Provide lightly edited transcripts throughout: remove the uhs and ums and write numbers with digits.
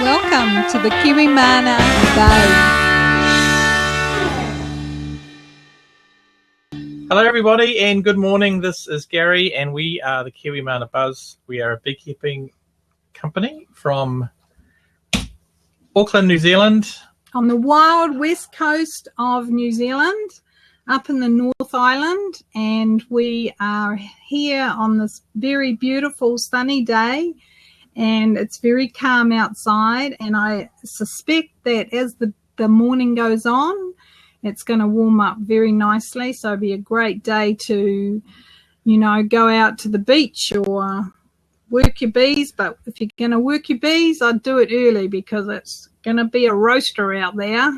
Welcome to the Kiwi Mana Day. Hello everybody and good morning. This is Gary and we are the Kiwi Mana Buzz. We are a beekeeping company from Auckland, New Zealand. On the wild west coast of New Zealand, up in the North Island, and we are here on this very beautiful sunny day, and it's very calm outside, and I suspect that as the morning goes on, it's going to warm up very nicely, so it'll be a great day to, go out to the beach or work your bees. But if you're going to work your bees, I'd do it early because it's going to be a roaster out there.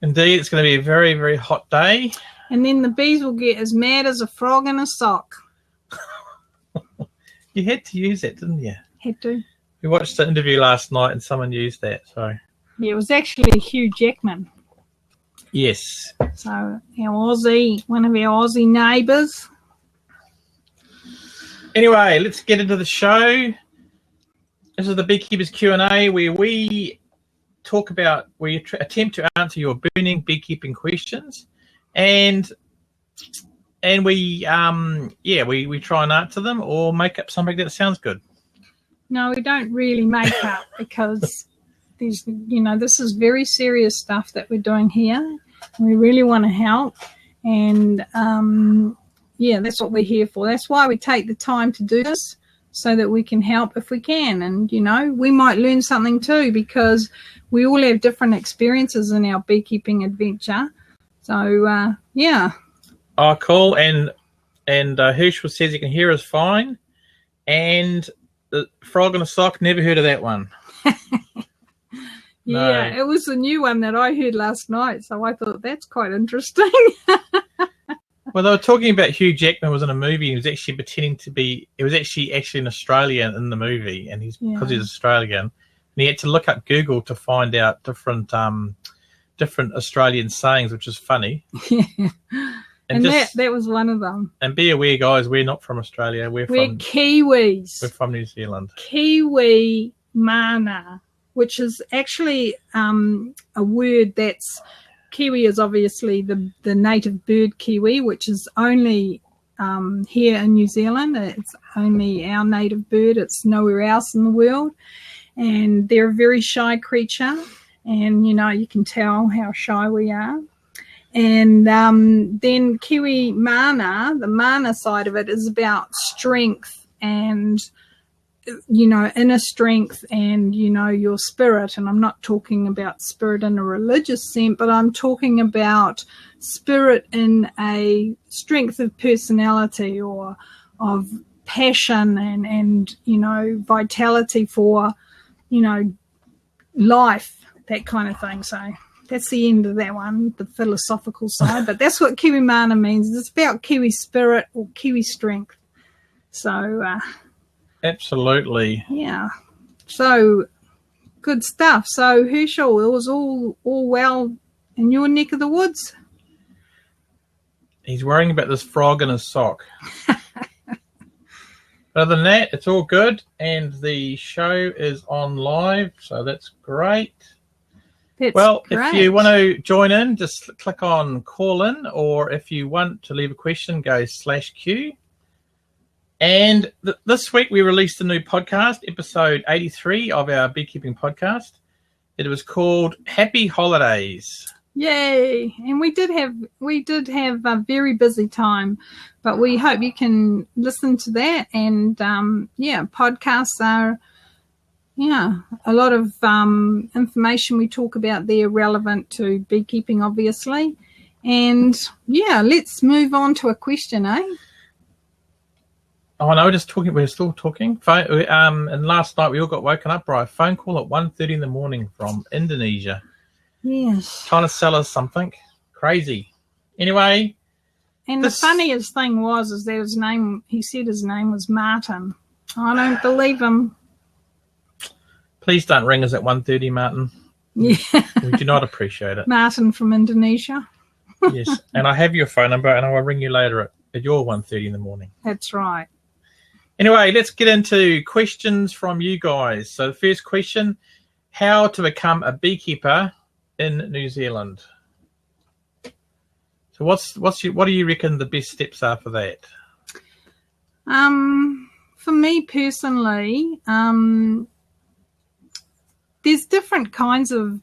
Indeed, it's going to be a very, very hot day. And then the bees will get as mad as a frog in a sock. You had to use that, didn't you? Had to. We watched the interview last night and someone used that. So yeah, it was actually Hugh Jackman. Yes. So one of our Aussie neighbours. Anyway, let's get into the show. This is the Beekeepers Q&A where we attempt to answer your burning beekeeping questions, and we try and answer them or make up something that sounds good. No, we don't really make up because this is very serious stuff that we're doing here. We really want to help, and that's what we're here for. That's why we take the time to do this, so that we can help if we can. And, we might learn something too, because we all have different experiences in our beekeeping adventure. So, Oh, cool. And Herschel says he can hear us fine. And the frog in a sock, never heard of that one. Yeah, no. It was a new one that I heard last night, so I thought that's quite interesting. Well, they were talking about Hugh Jackman was in a movie. He was actually pretending to be. It was actually an Australian in the movie, and because he's Australian, and he had to look up Google to find out different Australian sayings, which is funny. Yeah, and that was one of them. And be aware, guys, we're not from Australia. We're from Kiwis. We're from New Zealand. Kiwi Mana, which is actually a word that's. Kiwi is obviously the native bird kiwi, which is only here in New Zealand. It's only our native bird. It's nowhere else in the world. And they're a very shy creature. And, you can tell how shy we are. And then Kiwi Mana, the Mana side of it, is about strength and inner strength and, your spirit. And I'm not talking about spirit in a religious sense, but I'm talking about spirit in a strength of personality or of passion and vitality for, life, that kind of thing. So that's the end of that one, the philosophical side. But that's what Kiwi Mana means. It's about Kiwi spirit or Kiwi strength. So, absolutely. Yeah. So good stuff. So Herschel, it was all well in your neck of the woods? He's worrying about this frog in his sock. Other than that, it's all good, and the show is on live, so that's great. Great. If you want to join in, just click on call in, or if you want to leave a question, go /Q. And this week we released a new podcast, episode 83 of our beekeeping podcast. It was called Happy Holidays. Yay! And we did have a very busy time, but we hope you can listen to that. And podcasts are a lot of information we talk about there relevant to beekeeping, obviously. And let's move on to a question, eh? Oh no, we're still talking. And last night we all got woken up by a phone call at 1:30 in the morning from Indonesia. Yes. Trying to sell us something. Crazy. Anyway. And the funniest thing is that he said his name was Martin. I don't believe him. Please don't ring us at 1:30, Martin. Yeah. We do not appreciate it. Martin from Indonesia. Yes. And I have your phone number and I will ring you later at your 1:30 in the morning. That's right. Anyway, let's get into questions from you guys. So the first question how to become a beekeeper in New Zealand. So what do you reckon the best steps are for that? For me personally, there's different kinds of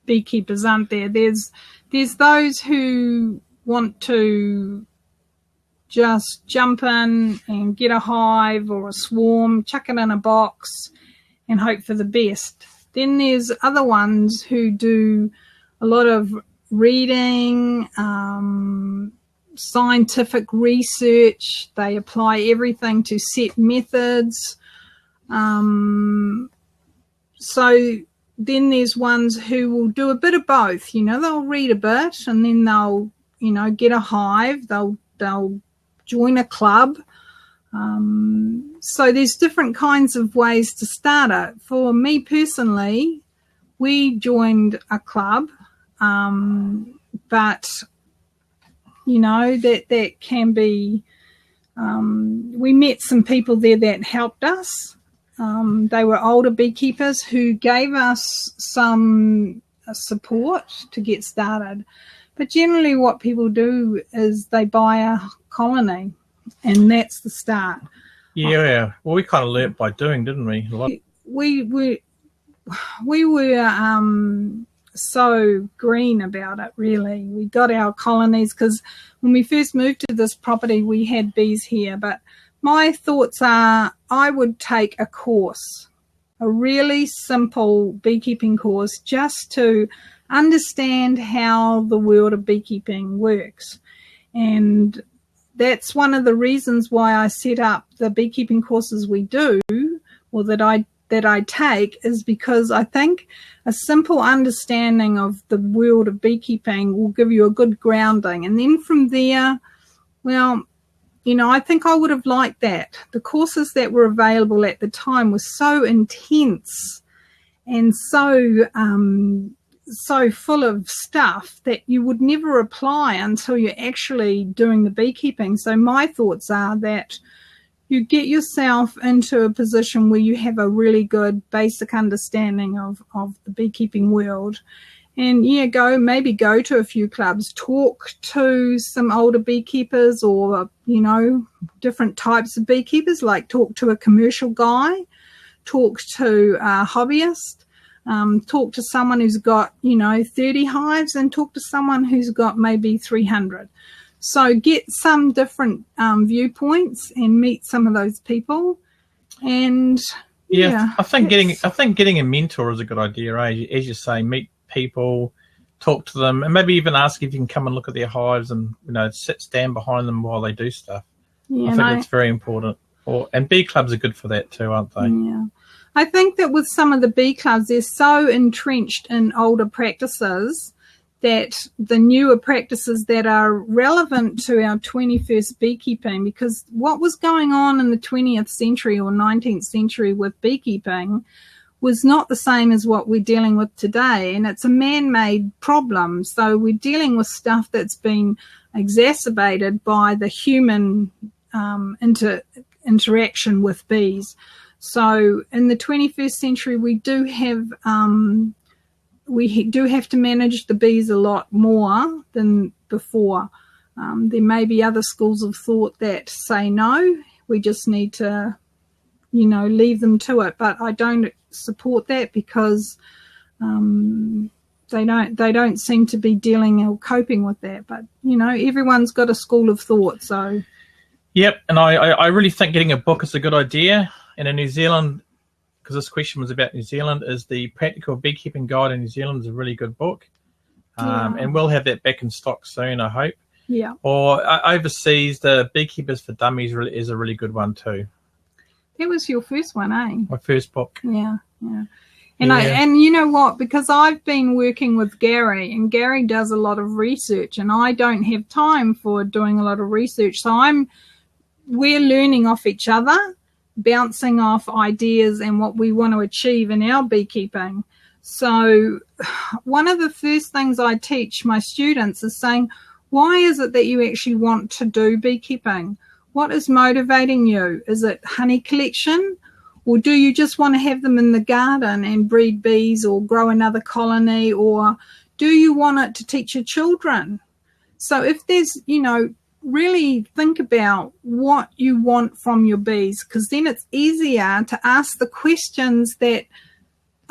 beekeepers, aren't there? There's those who want to just jump in and get a hive or a swarm, chuck it in a box and hope for the best. Then there's other ones who do a lot of reading, scientific research. They apply everything to set methods. So then there's ones who will do a bit of both. They'll read a bit and then they'll, get a hive. They'll join a club. So there's different kinds of ways to start it. For me personally, we joined a club, but that can be, we met some people there that helped us. They were older beekeepers who gave us some support to get started. But generally what people do is they buy a colony, and that's the start. Yeah, well, we kind of learnt by doing, didn't we? We were so green about it, really. We got our colonies because when we first moved to this property, we had bees here. But my thoughts are I would take a course, a really simple beekeeping course, just to understand how the world of beekeeping works. And that's one of the reasons why I set up the beekeeping courses we do, or that I take, is because I think a simple understanding of the world of beekeeping will give you a good grounding. And then from there, well, I think I would have liked that. The courses that were available at the time were so intense and so full of stuff that you would never apply until you're actually doing the beekeeping. So my thoughts are that you get yourself into a position where you have a really good basic understanding of the beekeeping world. And maybe go to a few clubs, talk to some older beekeepers or, different types of beekeepers, like talk to a commercial guy, talk to a hobbyist, talk to someone who's got, 30 hives, and talk to someone who's got maybe 300. So get some different viewpoints and meet some of those people. And I think getting a mentor is a good idea. As you say, meet people, talk to them, and maybe even ask if you can come and look at their hives and stand behind them while they do stuff. I think that's very important. And bee clubs are good for that too, aren't they? Yeah. I think that with some of the bee clubs, they're so entrenched in older practices that the newer practices that are relevant to our 21st beekeeping, because what was going on in the 20th century or 19th century with beekeeping was not the same as what we're dealing with today, and it's a man-made problem. So we're dealing with stuff that's been exacerbated by the human interaction with bees. So in the 21st century, we do have to manage the bees a lot more than before. There may be other schools of thought that say no, we just need to, leave them to it. But I don't support that because they don't seem to be dealing or coping with that. But everyone's got a school of thought. So yep, and I really think getting a book is a good idea. And in New Zealand, because this question was about New Zealand, is the Practical Beekeeping Guide in New Zealand is a really good book. And we'll have that back in stock soon, I hope. Yeah. Or overseas, the Beekeepers for Dummies is a really good one too. That was your first one, eh? My first book. Yeah. And you know what? Because I've been working with Gary, and Gary does a lot of research, and I don't have time for doing a lot of research. So we're learning off each other, bouncing off ideas and what we want to achieve in our beekeeping. So one of the first things I teach my students is saying, why is it that you actually want to do beekeeping? What is motivating you? Is it honey collection, Or do you just want to have them in the garden and breed bees or grow another colony? Or do you want it to teach your children? So if there's, really think about what you want from your bees, because then it's easier to ask the questions that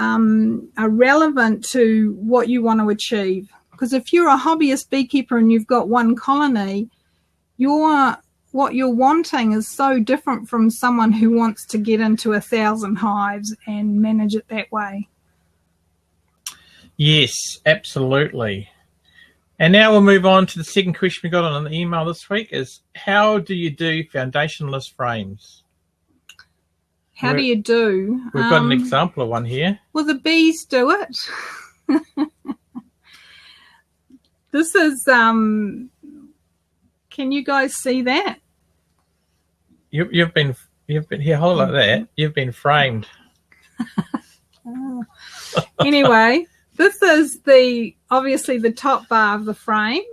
are relevant to what you want to achieve. Because if you're a hobbyist beekeeper and you've got one colony, what you're wanting is so different from someone who wants to get into 1,000 hives and manage it that way. Yes, absolutely. And now we'll move on to the second question we got on the email this week is, how do you do foundationless frames? How do you do? We've got an example of one here. Well, the bees do it. This is, can you guys see that? You've been here, hold like that. You've been framed. Anyway, this is obviously the top bar of the frame.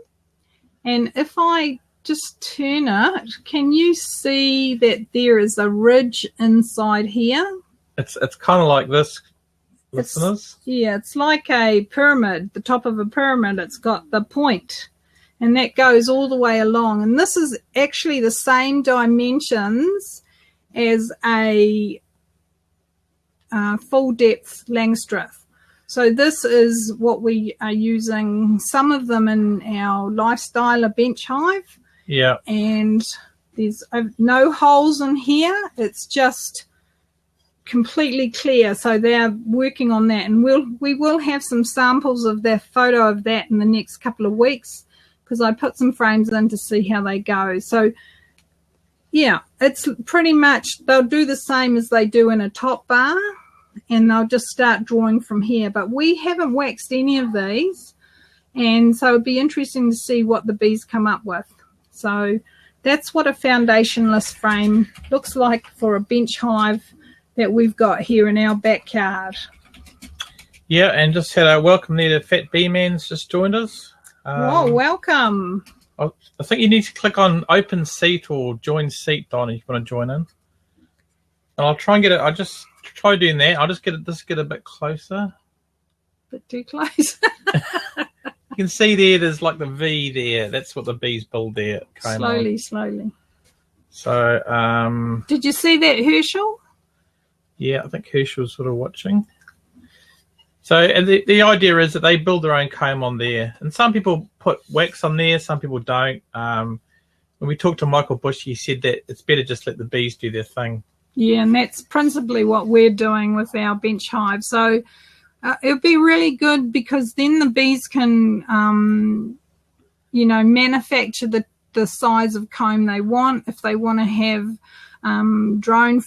And if I just turn it, can you see that there is a ridge inside here? It's kind of like this, listeners. It's like a pyramid, the top of a pyramid. It's got the point, and that goes all the way along. And this is actually the same dimensions as a full depth Langstroth. So this is what we are using, some of them in our lifestyle bench hive. Yeah. And there's no holes in here. It's just completely clear. So they're working on that. And we will have some samples of their photo of that in the next couple of weeks, because I put some frames in to see how they go. So, yeah, it's pretty much, they'll do the same as they do in a top bar, and they'll just start drawing from here. But we haven't waxed any of these, and so it'd be interesting to see what the bees come up with. So that's what a foundationless frame looks like for a bench hive that we've got here in our backyard. Yeah, and just had a welcome there to Fat Bee Man's just joined us. Whoa, welcome. I think you need to click on open seat or join seat, Don, if you want to join in. And I'll try and get it. I'll just try doing that. I'll just get a bit closer. A bit too close. You can see there's like the V there. That's what the bees build there. Slowly. So, did you see that, Herschel? Yeah, I think Herschel's sort of watching. So the idea is that they build their own comb on there. And some people put wax on there, some people don't. When we talked to Michael Bush, he said that it's better just let the bees do their thing. Yeah, and that's principally what we're doing with our bench hive. So it would be really good, because then the bees can, manufacture the size of comb they want. If they want to have drone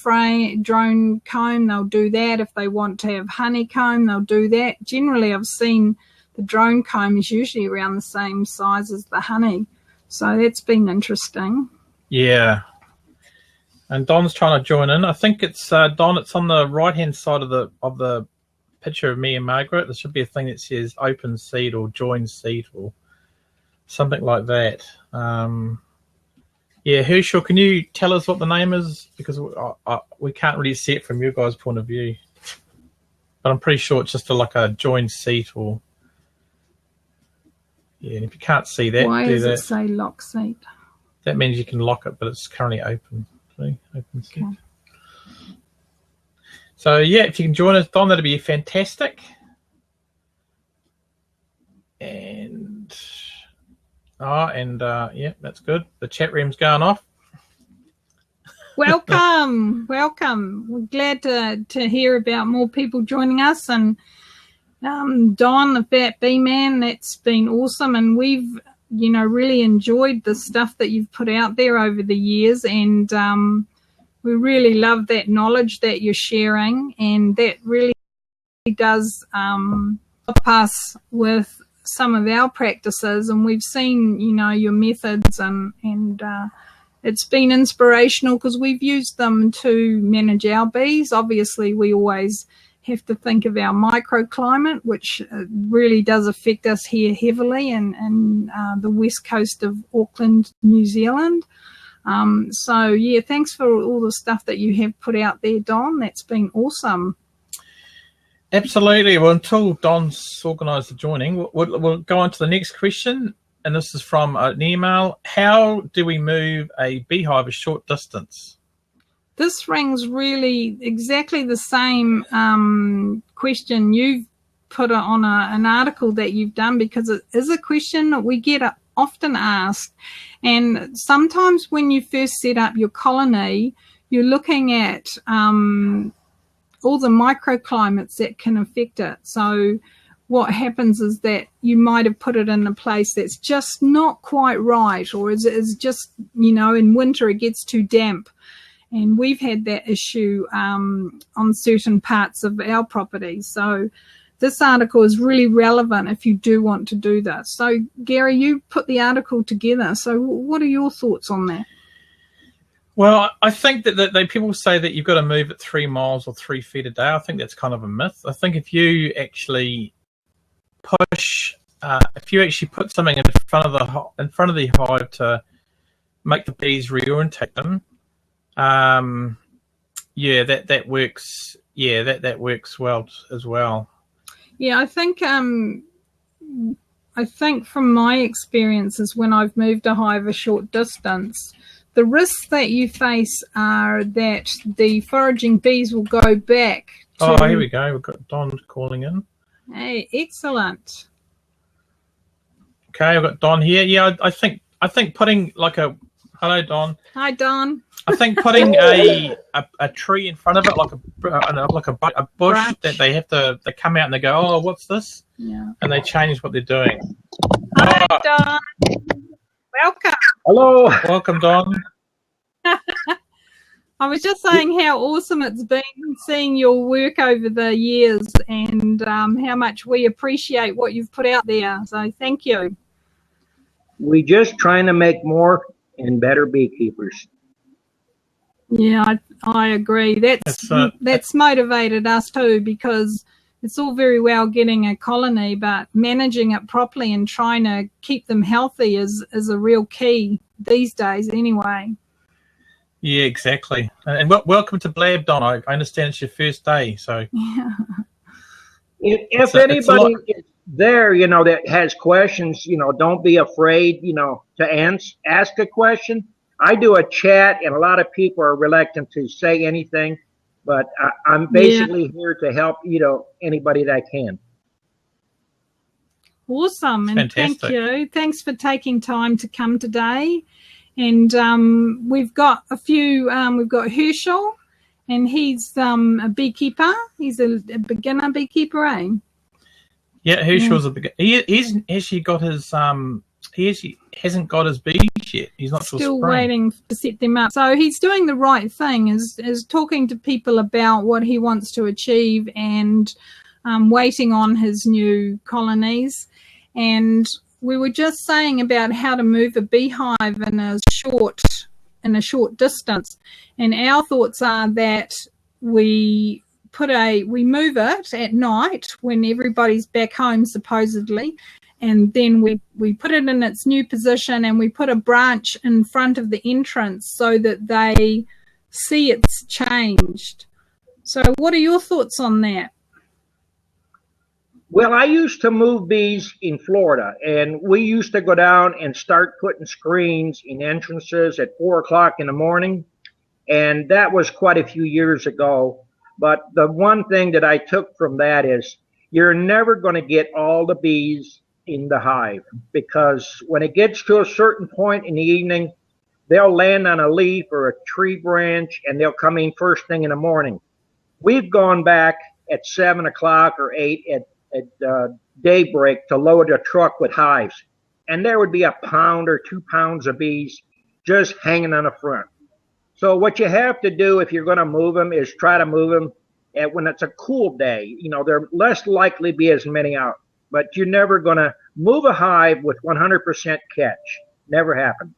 comb, they'll do that. If they want to have honeycomb, they'll do that. Generally, I've seen the drone comb is usually around the same size as the honey. So that's been interesting. Yeah. And Don's trying to join in. I think it's Don. It's on the right-hand side of the picture of me and Margaret. There should be a thing that says open seat or join seat or something like that. Yeah, Herschel, can you tell us what the name is? Because we can't really see it from your guys' point of view. But I'm pretty sure it's just like a join seat or... Yeah, and if you can't see that... Why does it say lock seat? That means you can lock it, but it's currently open. See? Open seat. Okay. So, yeah, if you can join us, Don, that'd be fantastic. And... yeah, that's good. The chat room's going off. Welcome. We're glad to hear about more people joining us. And Don, the Fat Bee Man, that's been awesome. And we've, really enjoyed the stuff that you've put out there over the years. And we really love that knowledge that you're sharing. And that really does help us with some of our practices, and we've seen your methods, and it's been inspirational because we've used them to manage our bees. Obviously we always have to think of our microclimate, which really does affect us here heavily in the west coast of Auckland, New Zealand. So, yeah, thanks for all the stuff that you have put out there, Don. That's been awesome. Absolutely. Well, until Don's organised the joining, we'll go on to the next question. And this is from an email. How do we move a beehive a short distance? This rings really exactly the same question you've put on an article that you've done, because it is a question that we get often asked. And sometimes when you first set up your colony, you're looking at all the microclimates that can affect it. So what happens is that you might have put it in a place that's just not quite right, or is just, in winter it gets too damp. And we've had that issue on certain parts of our property. So this article is really relevant if you do want to do this. So, Gary, you put the article together. So what are your thoughts on that? Well, I think that people say that you've got to move at 3 miles or 3 feet a day. I think that's kind of a myth. I think if you actually put something in front of the hive to make the bees reorientate them, that works. Yeah, that works well as well. Yeah, I think from my experiences when I've moved a hive a short distance, the risks that you face are that the foraging bees will go back to... Oh, here we go. We've got Don calling in. Hey, excellent. Okay, I've got Don here. Yeah, I think putting like a... Hello, Don. Hi, Don. I think putting a tree in front of it, like a bush, that they come out and they go, oh, what's this? Yeah. And they change what they're doing. Hi, Don. Welcome. Hello. Welcome, Don. I was just saying how awesome it's been seeing your work over the years, and how much we appreciate what you've put out there. So thank you. We just trying to make more and better beekeepers. Yeah, I agree. That's motivated us too, because it's all very well getting a colony, but managing it properly and trying to keep them healthy is a real key these days anyway. Yeah, exactly. And welcome to Blab, Don. I understand it's your first day, so... Yeah. If anybody is there, that has questions, don't be afraid, to ask a question. I do a chat, and a lot of people are reluctant to say anything, but I'm basically here to help, anybody that I can. Awesome, and fantastic. Thank you. Thanks for taking time to come today. And we've got a few. We've got Herschel, and he's a beekeeper. He's a beginner beekeeper, eh? Yeah, Herschel's a beginner. He's actually got his He hasn't got his bees yet. He's not still waiting to set them up. So he's doing the right thing, is talking to people about what he wants to achieve, and waiting on his new colonies. And we were just saying about how to move a beehive in a short distance. And our thoughts are that we move it at night when everybody's back home supposedly, and then we put it in its new position, and we put a branch in front of the entrance so that they see it's changed. So what are your thoughts on that? Well, I used to move bees in Florida, and we used to go down and start putting screens in entrances at 4 o'clock in the morning, and that was quite a few years ago. But the one thing that I took from that is you're never going to get all the bees in the hive, because when it gets to a certain point in the evening, they'll land on a leaf or a tree branch, and they'll come in first thing in the morning. We've gone back at 7 o'clock or 8 at daybreak to load a truck with hives, and there would be 1 pound or 2 pounds of bees just hanging on the front. So what you have to do if you're going to move them is try to move them when it's a cool day. They're less likely to be as many out, but you're never going to move a hive with 100% catch. Never happened.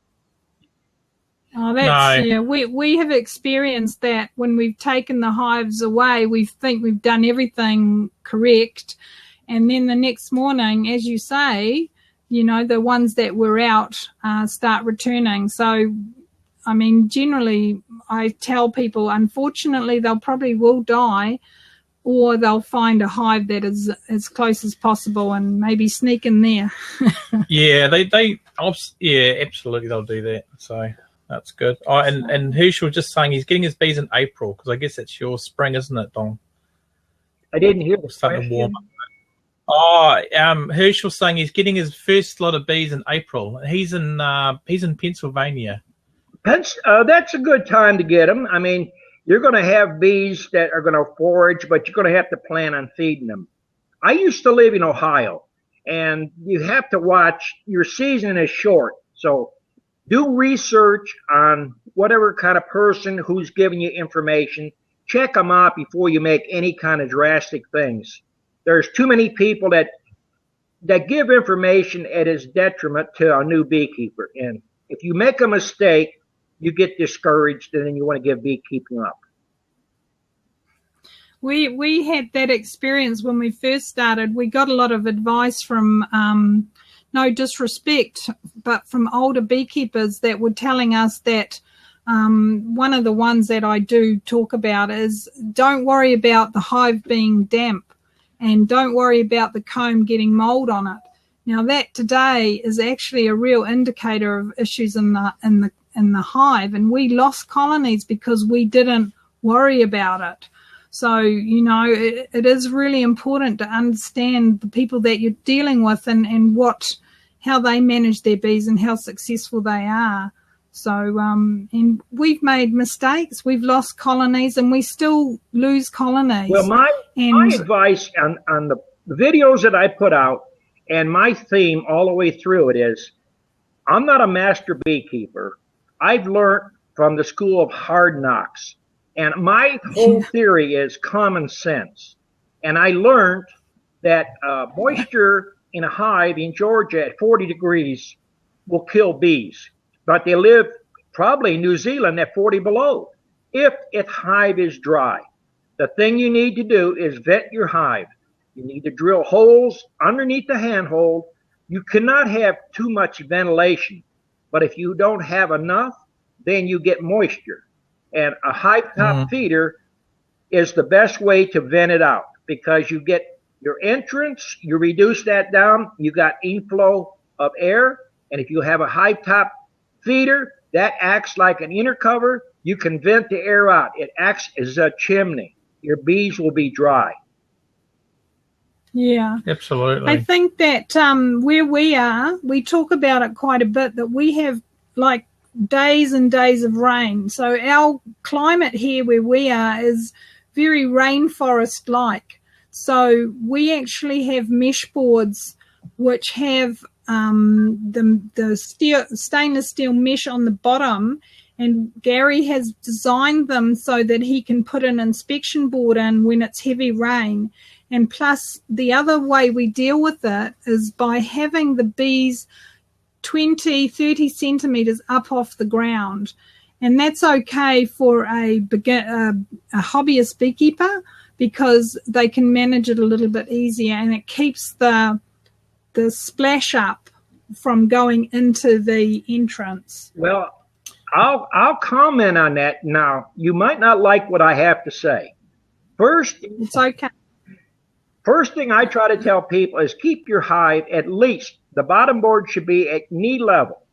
Oh, that's, no. Yeah. We have experienced that when we've taken the hives away. We think we've done everything correct, and then the next morning, as you say, the ones that were out start returning. So I mean, generally I tell people, unfortunately, they'll probably will die, or they'll find a hive that is as close as possible and maybe sneak in there. Yeah, yeah, absolutely, they'll do that. So that's good. Oh, and Herschel just saying he's getting his bees in April, because I guess it's your spring, isn't it, Dong? I didn't hear the starting to warm question. up. Oh, Herschel's saying he's getting his first lot of bees in April. He's in Pennsylvania. That's a good time to get them. I mean, you're going to have bees that are going to forage, but you're going to have to plan on feeding them. I used to live in Ohio, and you have to watch. Your season is short, so do research on whatever kind of person who's giving you information. Check them out before you make any kind of drastic things. There's too many people that give information at its detriment to a new beekeeper. And if you make a mistake, you get discouraged, and then you want to give beekeeping up. We had that experience when we first started. We got a lot of advice from, no disrespect, but from older beekeepers that were telling us that one of the ones that I do talk about is, don't worry about the hive being damp, and don't worry about the comb getting mold on it. Now that today is actually a real indicator of issues in the hive, and we lost colonies because we didn't worry about it. So, you know, it is really important to understand the people that you're dealing with and how they manage their bees and how successful they are. So, and we've made mistakes. We've lost colonies, and we still lose colonies. Well, my advice on the videos that I put out, and my theme all the way through it is, I'm not a master beekeeper. I've learned from the school of hard knocks. And my whole theory is common sense. And I learned that moisture in a hive in Georgia at 40 degrees will kill bees. But they live probably in New Zealand at 40 below. If a hive is dry, the thing you need to do is vet your hive. You need to drill holes underneath the handhold. You cannot have too much ventilation. But if you don't have enough, then you get moisture. And a hive top feeder is the best way to vent it out, because you get your entrance, you reduce that down, you got inflow of air. And if you have a hive top feeder, that acts like an inner cover. You can vent the air out. It acts as a chimney. Your bees will be dry. Yeah, absolutely. I think that where we are, we talk about it quite a bit, that we have like days and days of rain. So our climate here where we are is very rainforest-like. So we actually have mesh boards which have the stainless steel mesh on the bottom, and Gary has designed them so that he can put an inspection board in when it's heavy rain. And plus, the other way we deal with it is by having the bees 20, 30 centimeters up off the ground. And that's okay for a hobbyist beekeeper, because they can manage it a little bit easier, and it keeps the splash up from going into the entrance. Well, I'll comment on that. Now, you might not like what I have to say. It's okay. First thing I try to tell people is keep your hive at least, the bottom board should be at knee level,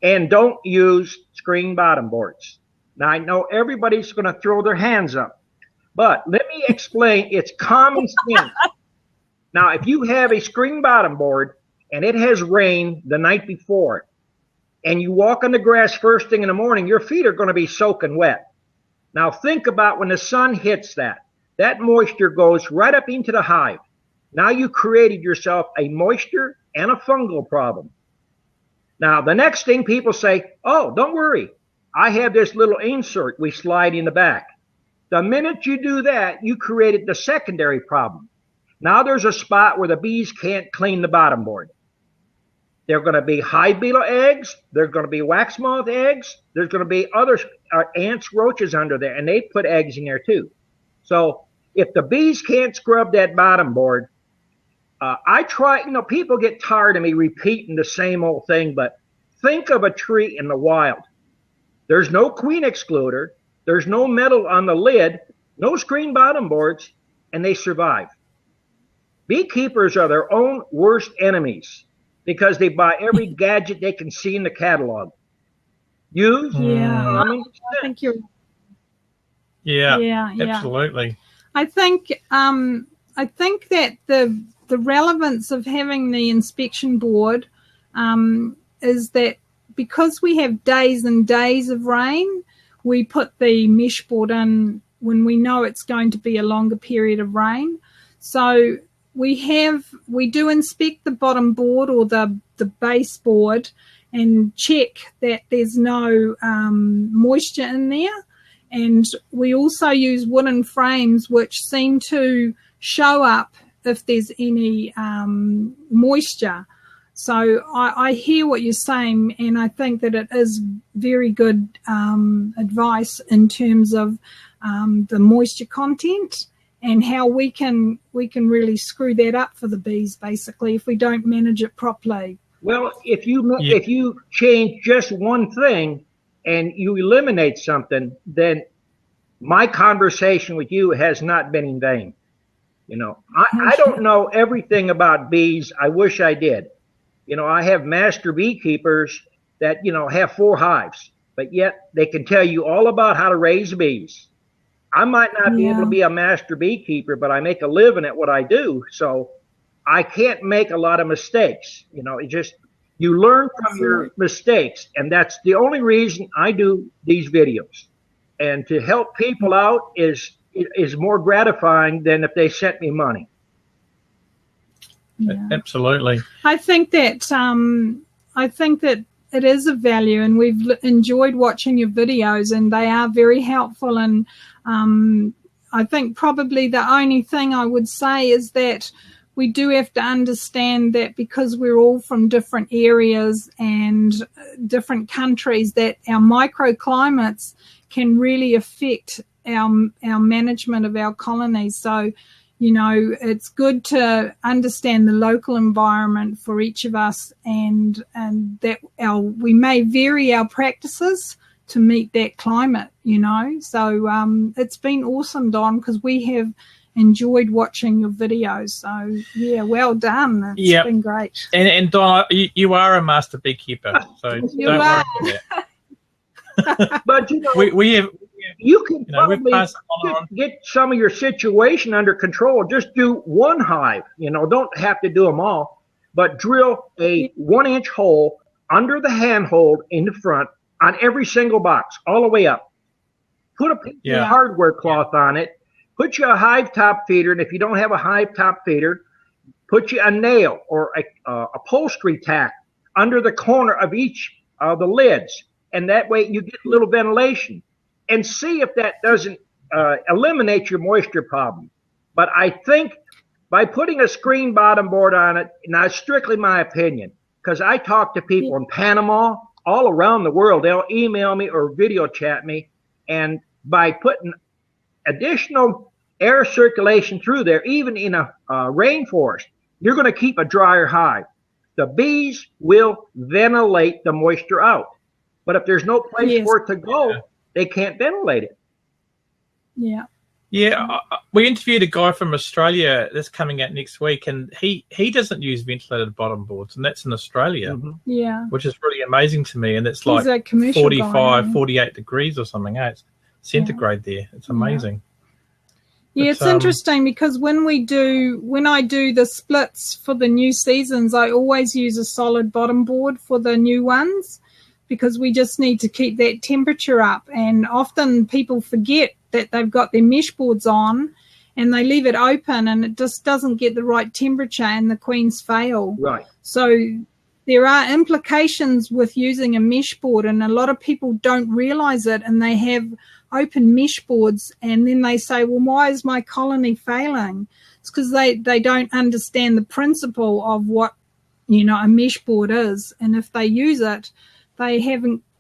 and don't use screen bottom boards. Now, I know everybody's going to throw their hands up, but let me explain. It's common sense. Now, if you have a screen bottom board and it has rained the night before, and you walk on the grass first thing in the morning, your feet are going to be soaking wet. Now, think about when the sun hits that moisture goes right up into the hive. Now you created yourself a moisture and a fungal problem. Now, the next thing people say, oh, don't worry, I have this little insert we slide in the back. The minute you do that, you created the secondary problem. Now there's a spot where the bees can't clean the bottom board. There are going to be hive beetle eggs. There's going to be wax moth eggs. There's going to be other ants, roaches under there, and they put eggs in there too. So if the bees can't scrub that bottom board, I try, people get tired of me repeating the same old thing, but think of a tree in the wild. There's no queen excluder. There's no metal on the lid, no screen bottom boards, and they survive. Beekeepers are their own worst enemies because they buy every gadget they can see in the catalog. Use common sense. I think you're. Yeah, absolutely. I think that the relevance of having the inspection board is that because we have days and days of rain, we put the mesh board in when we know it's going to be a longer period of rain. So we do inspect the bottom board or the base board and check that there's no moisture in there. And we also use wooden frames which seem to show up if there's any moisture. So I hear what you're saying, and I think that it is very good advice in terms of the moisture content and how we can really screw that up for the bees, basically, if we don't manage it properly. Well, if you change just one thing and you eliminate something, then my conversation with you has not been in vain. You know, I don't know everything about bees. I wish I did. You know, I have master beekeepers that, you know, have 4 hives, but yet they can tell you all about how to raise bees. I might not be able to be a master beekeeper, but I make a living at what I do. So I can't make a lot of mistakes. You know, it just, you learn from your mistakes. And that's the only reason I do these videos. And to help people out is more gratifying than if they sent me money. Yeah. Absolutely. I think that it is of value, and we've enjoyed watching your videos, and they are very helpful. And I think probably the only thing I would say is that we do have to understand that because we're all from different areas and different countries, that our microclimates can really affect our management of our colonies. So, you know, it's good to understand the local environment for each of us, and that we may vary our practices to meet that climate, you know. So it's been awesome, Don, because we have enjoyed watching your videos. So, yeah, well done. It's been great. And Don, you are a master beekeeper, so you don't are. worry about that. But, you know, we have... You can probably get some of your situation under control. Just do one hive. You know, don't have to do them all, but drill a 1-inch hole under the handhold in the front on every single box, all the way up. Put a hardware cloth on it. Put you a hive top feeder, and if you don't have a hive top feeder, put you a nail or a upholstery tack under the corner of each of the lids, and that way you get a little ventilation. And see if that doesn't eliminate your moisture problem. But I think by putting a screen bottom board on it, now it's strictly my opinion, because I talk to people in Panama, all around the world. They'll email me or video chat me. And by putting additional air circulation through there, even in a rainforest, you're going to keep a drier hive. The bees will ventilate the moisture out. But if there's no place for it to go, they can't ventilate it. Yeah. Yeah, we interviewed a guy from Australia that's coming out next week, and he doesn't use ventilated bottom boards, and that's in Australia. Mm-hmm. Yeah. Which is really amazing to me, and it's like 45, 48 degrees or something. It's centigrade there. It's amazing. Yeah, it's interesting because when I do the splits for the new seasons, I always use a solid bottom board for the new ones, because we just need to keep that temperature up. And often people forget that they've got their mesh boards on and they leave it open and it just doesn't get the right temperature and the queens fail. Right. So there are implications with using a mesh board, and a lot of people don't realize it, and they have open mesh boards and then they say, well, why is my colony failing? It's because they don't understand the principle of what, you know, a mesh board is. And if they use it,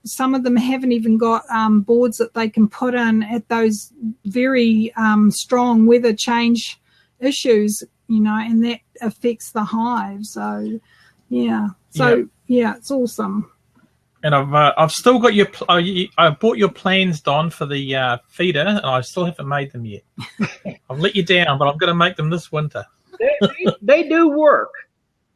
some of them haven't even got boards that they can put in at those very strong weather change issues, you know, and that affects the hive. So, yeah. So, yeah, it's awesome. And I've still got I bought your plans, Don, for the feeder, and I still haven't made them yet. I've let you down, but I'm going to make them this winter. They do work.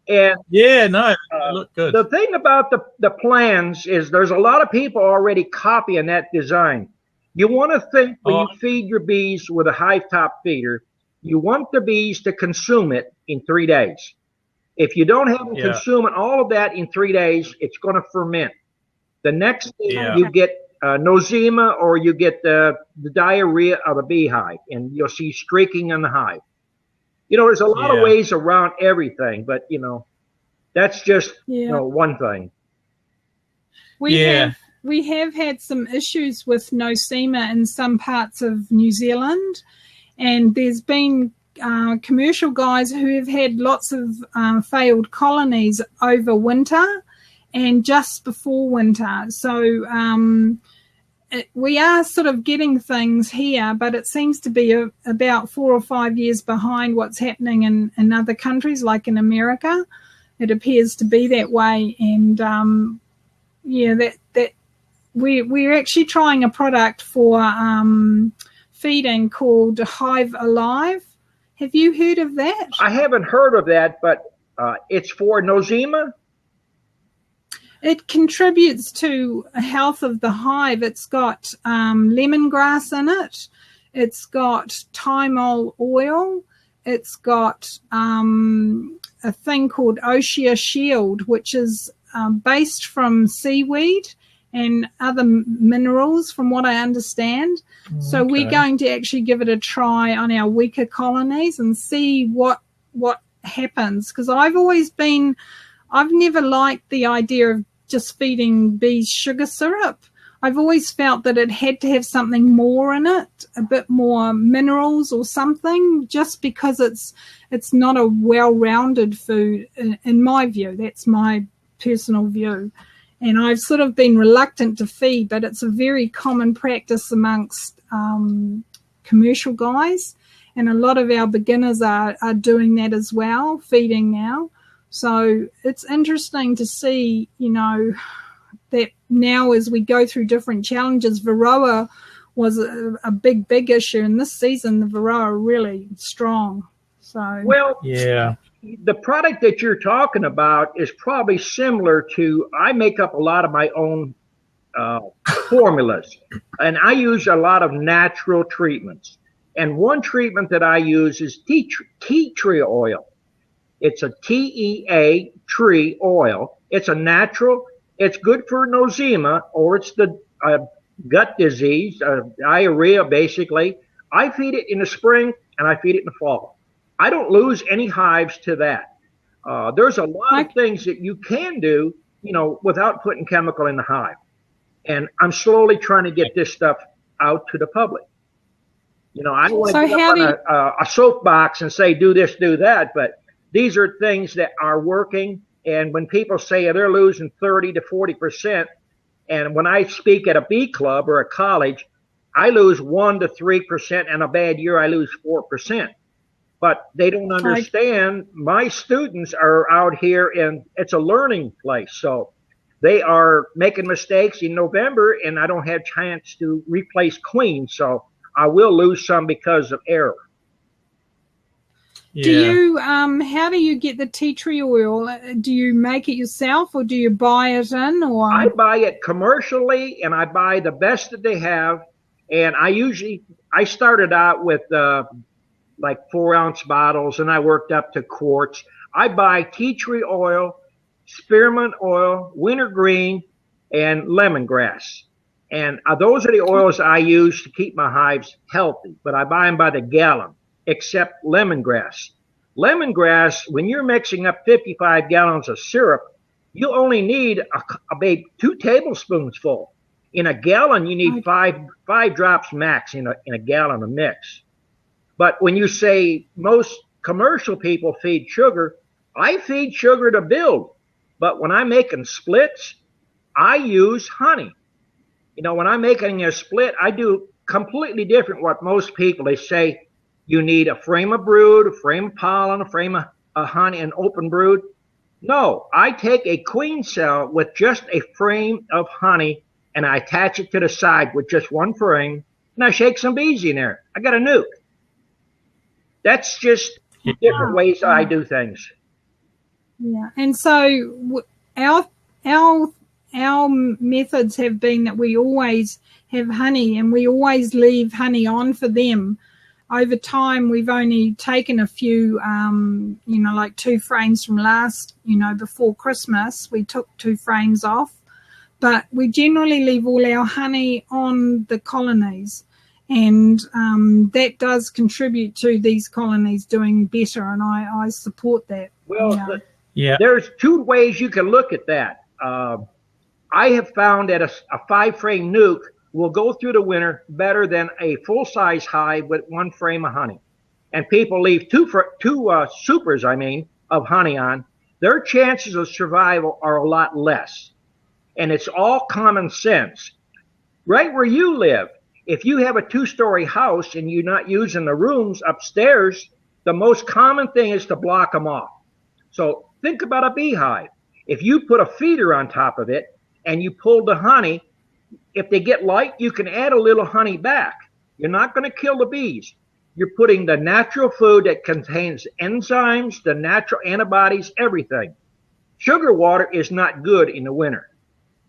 And yeah, no, they look good. The thing about the plans is there's a lot of people already copying that design. You want to think when you feed your bees with a hive top feeder, you want the bees to consume it in 3 days. If you don't have them consuming all of that in 3 days, it's going to ferment. The next thing you get nosema, or you get the diarrhea of a beehive, and you'll see streaking in the hive. There's a lot of ways around everything, but that's just one thing. We have had some issues with nosema in some parts of New Zealand, and there's been commercial guys who have had lots of failed colonies over winter and just before winter. So we are sort of getting things here, but it seems to be about 4 or 5 years behind what's happening in other countries, like in America. It appears to be that way. And that we're actually trying a product for feeding called Hive Alive. Have you heard of that? I haven't heard of that, but it's for nosema? It contributes to the health of the hive. It's got lemongrass in it. It's got thymol oil. It's got a thing called Ossia Shield, which is based from seaweed and other minerals, from what I understand. Okay. So we're going to actually give it a try on our weaker colonies and see what happens. Because I've never liked the idea of just feeding bees sugar syrup. I've always felt that it had to have something more in it, a bit more minerals or something, just because it's not a well-rounded food, in my view. That's my personal view. And I've sort of been reluctant to feed, but it's a very common practice amongst commercial guys. And a lot of our beginners are doing that as well, feeding now. So it's interesting to see, that now as we go through different challenges, Varroa was a big issue. And this season, the Varroa are really strong. So the product that you're talking about is probably similar to, I make up a lot of my own formulas, and I use a lot of natural treatments. And one treatment that I use is tea tree oil. It's a TEA tree oil. It's a natural. It's good for nosema, or it's the gut disease, diarrhea, basically. I feed it in the spring and I feed it in the fall. I don't lose any hives to that. There's a lot of things that you can do, without putting chemical in the hive. And I'm slowly trying to get this stuff out to the public. I don't want to get up on a soapbox and say, do this, do that, but these are things that are working. And when people say they're losing 30 to 40%, and when I speak at a bee club or a college, I lose 1 to 3%, and a bad year I lose 4%. But they don't understand. My students are out here, and it's a learning place. So they are making mistakes in November, and I don't have chance to replace queen. So I will lose some because of error. Yeah. Do you how do you get the tea tree oil? Do you make it yourself, or do you buy it in? Or I buy it commercially, and I buy the best that they have. And I started out with like 4-ounce bottles, and I worked up to quarts. I buy tea tree oil, spearmint oil, wintergreen, and lemongrass. And those are the oils I use to keep my hives healthy. But I buy them by the gallon, except lemongrass. Lemongrass, when you're mixing up 55 gallons of syrup, you only need about 2 tablespoons full. In a gallon, you need five drops max in a gallon of mix. But when you say most commercial people feed sugar, I feed sugar to build. But when I'm making splits, I use honey. When I'm making a split, I do completely different what most people, they say you need a frame of brood, a frame of pollen, a frame of honey, and open brood. No, I take a queen cell with just a frame of honey and I attach it to the side with just one frame and I shake some bees in there. I got a nuke. That's just different ways I do things. Yeah, and so our methods have been that we always have honey and we always leave honey on for them. Over time, we've only taken a few, like 2 frames from last, before Christmas. We took 2 frames off, but we generally leave all our honey on the colonies. And that does contribute to these colonies doing better, and I support that. Well, there's 2 ways you can look at that. I have found that a 5-frame nuke will go through the winter better than a full-size hive with 1 frame of honey. And people leave two supers, of honey on. Their chances of survival are a lot less. And it's all common sense. Right where you live, if you have a 2-story house and you're not using the rooms upstairs, the most common thing is to block them off. So think about a beehive. If you put a feeder on top of it and you pull the honey, if they get light, you can add a little honey back. You're not going to kill the bees. You're putting the natural food that contains enzymes, the natural antibodies, everything. Sugar water is not good in the winter,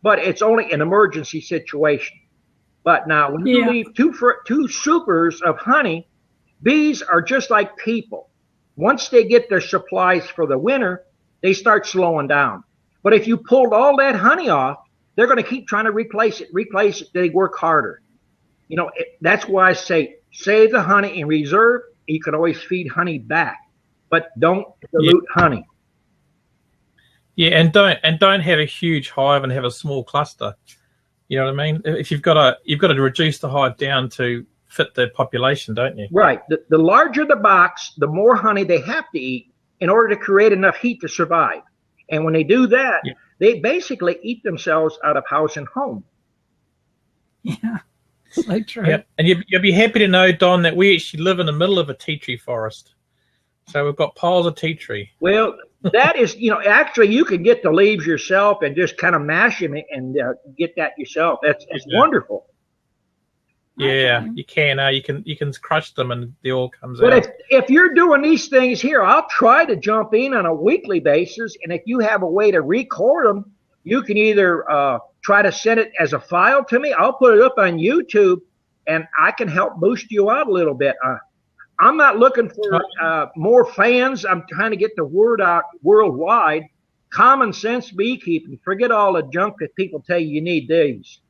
but it's only an emergency situation. But now when you leave 2 supers of honey, bees are just like people. Once they get their supplies for the winter, they start slowing down. But if you pulled all that honey off, they're going to keep trying to replace it. They work harder. That's why I say save the honey in reserve. You can always feed honey back, but don't dilute honey. Yeah, and don't have a huge hive and have a small cluster. You know what I mean? If you've got to reduce the hive down to fit the population, don't you? Right. The larger the box, the more honey they have to eat in order to create enough heat to survive. And when they do that, they basically eat themselves out of house and home. Yeah, so true. Yeah. And you'll be happy to know, Don, that we actually live in the middle of a tea tree forest. So we've got piles of tea tree. Well, that is, actually you can get the leaves yourself and just kind of mash them and get that yourself. That's wonderful. Yeah, you can. You can crush them and the oil comes out. But if you're doing these things here, I'll try to jump in on a weekly basis. And if you have a way to record them, you can either try to send it as a file to me. I'll put it up on YouTube, and I can help boost you out a little bit. I'm not looking for more fans. I'm trying to get the word out worldwide. Common sense beekeeping. Forget all the junk that people tell you need these.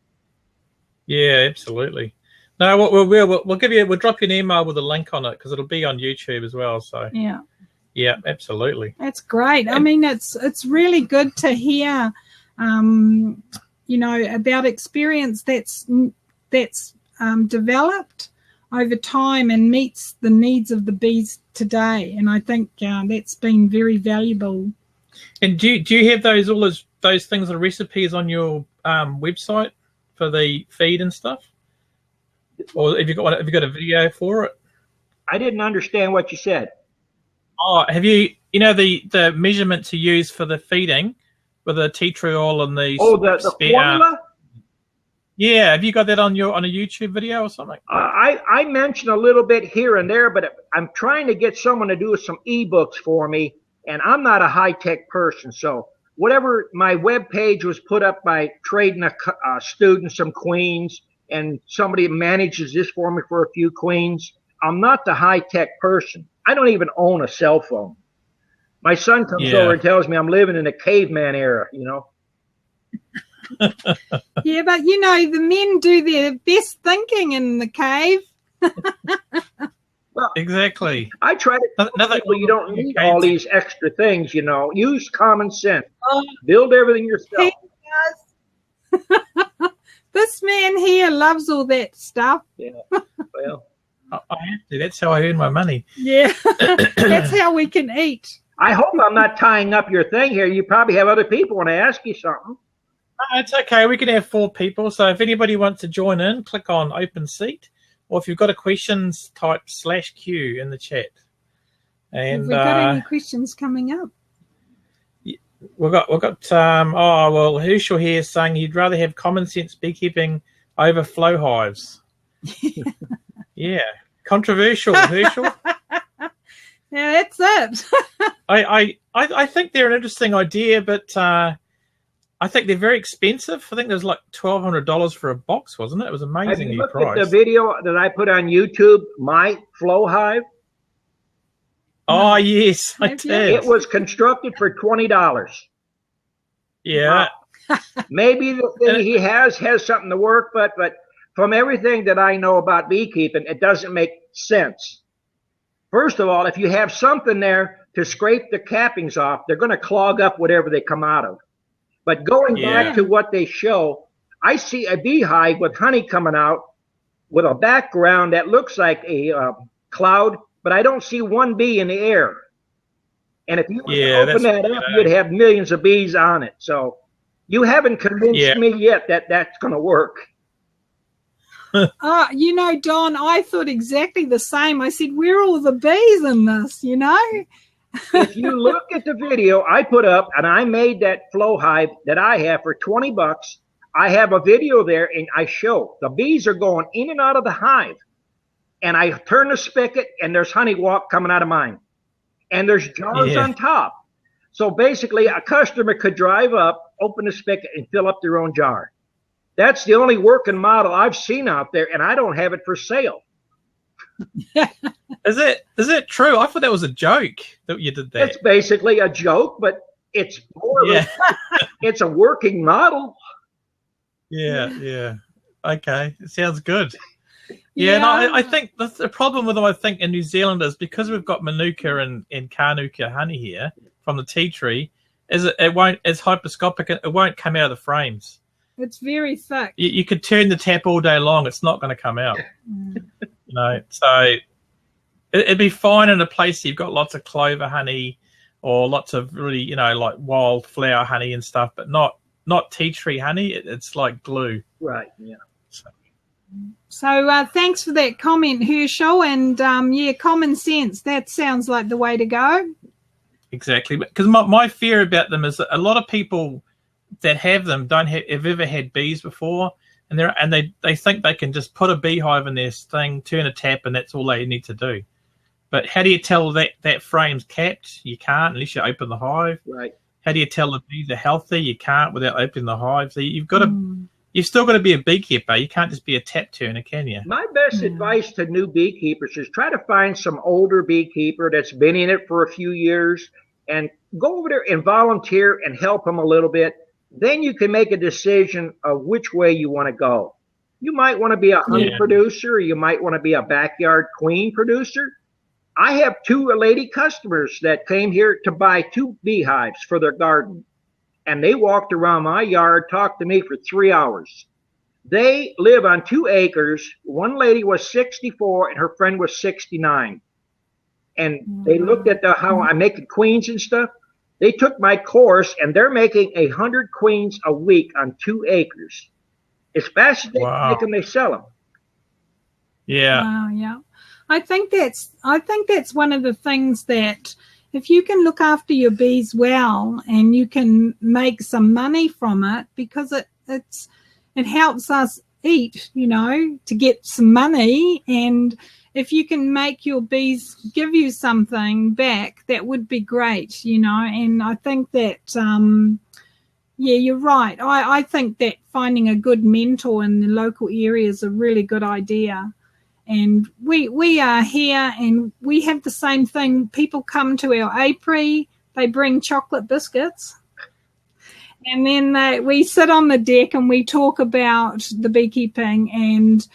Yeah, absolutely. No, we'll give you. We'll drop you an email with a link on it because it'll be on YouTube as well. So yeah, absolutely. That's great. I mean, it's really good to hear, about experience that's developed over time and meets the needs of the bees today. And I think that's been very valuable. And do you have all those things and recipes on your website for the feed and stuff? Or have you got a video for it? I didn't understand what you said. Oh, have you the measurement to use for the feeding with the tea tree oil and the formula? Yeah, have you got that on a YouTube video or something? I mentioned a little bit here and there, but I'm trying to get someone to do some ebooks for me, and I'm not a high-tech person, so whatever my web page was put up by trading a student some queens, and somebody manages this for me for a few queens. I'm not the high-tech person. I don't even own a cell phone. My son comes over and tells me I'm living in a caveman era, Yeah, but the men do their best thinking in the cave. Well, exactly. I try to tell people you don't need all these extra things, Use common sense. Build everything yourself. He does. This man here loves all that stuff. Yeah, well. I have to. That's how I earn my money. Yeah, that's how we can eat. I hope I'm not tying up your thing here. You probably have other people want to ask you something. It's okay. We can have 4 people. So if anybody wants to join in, click on Open Seat. Or if you've got a questions, type /Q in the chat. And have we got any questions coming up? We've got well, Herschel here saying he'd rather have common sense beekeeping over flow hives. Yeah. Controversial, Herschel. Yeah, that's it. I think they're an interesting idea, but I think they're very expensive. I think there's like $1,200 for a box, wasn't it? It was amazingly priced. Have you looked at the video that I put on YouTube, My Flow Hive? Oh, yes, I did. It was constructed for $20. Yeah. Maybe the thing he has something to work, but from everything that I know about beekeeping, it doesn't make sense. First of all, if you have something there to scrape the cappings off, they're going to clog up whatever they come out of. But going back to what they show, I see a beehive with honey coming out with a background that looks like a cloud, but I don't see one bee in the air. And if you open that up, you'd have millions of bees on it. So you haven't convinced me yet that that's going to work. You know, Don, I thought exactly the same. I said, where are all the bees in this, you know? If you look at the video I put up, and I made that flow hive that I have for $20, I have a video there, and I show the bees are going in and out of the hive. And I turn the spigot, and there's honey walk coming out of mine. And there's jars on top. So basically, a customer could drive up, open the spigot, and fill up their own jar. That's the only working model I've seen out there, and I don't have it for sale. Is it true? I thought that was a joke that you did that. It's basically a joke, but it's more it's a working model. Yeah. Okay, it sounds good. Yeah, and I think the problem with them, I think, in New Zealand is because we've got Manuka and Kānuka honey here from the tea tree, is it won't, it's hyperscopic, it won't come out of the frames. It's very thick. You could turn the tap all day long, it's not going to come out. You know, so it'd be fine in a place you've got lots of clover honey or lots of really, you know, like wildflower honey and stuff, but not tea tree honey. It's like glue. Right, yeah. So thanks for that comment, Herschel. And common sense, that sounds like the way to go. Exactly. Because my fear about them is that a lot of people that have them have ever had bees before, and they think they can just put a beehive in their thing, turn a tap, and that's all they need to do. But how do you tell that frame's capped? You can't unless you open the hive. Right. How do you tell the bees are healthy? You can't without opening the hive. So you've still got to be a beekeeper. You can't just be a tap turner, can you? My best advice to new beekeepers is try to find some older beekeeper that's been in it for a few years and go over there and volunteer and help them a little bit. Then you can make a decision of which way you want to go. You might want to be a honey producer, or you might want to be a backyard queen producer. I have 2 lady customers that came here to buy 2 beehives for their garden. And they walked around my yard, talked to me for 3 hours. They live on 2 acres. One lady was 64 and her friend was 69. And they looked at how I'm making queens and stuff. They took my course, and they're making 100 queens a week on 2 acres. As fast as they can make them, they sell them. Yeah. Yeah. I think that's one of the things that if you can look after your bees well and you can make some money from it, because it helps us eat, you know, to get some money, and if you can make your bees give you something back, that would be great, you know. And I think that, you're right. I think that finding a good mentor in the local area is a really good idea. And we are here and we have the same thing. People come to our apiary, they bring chocolate biscuits. And then we sit on the deck and we talk about the beekeeping, and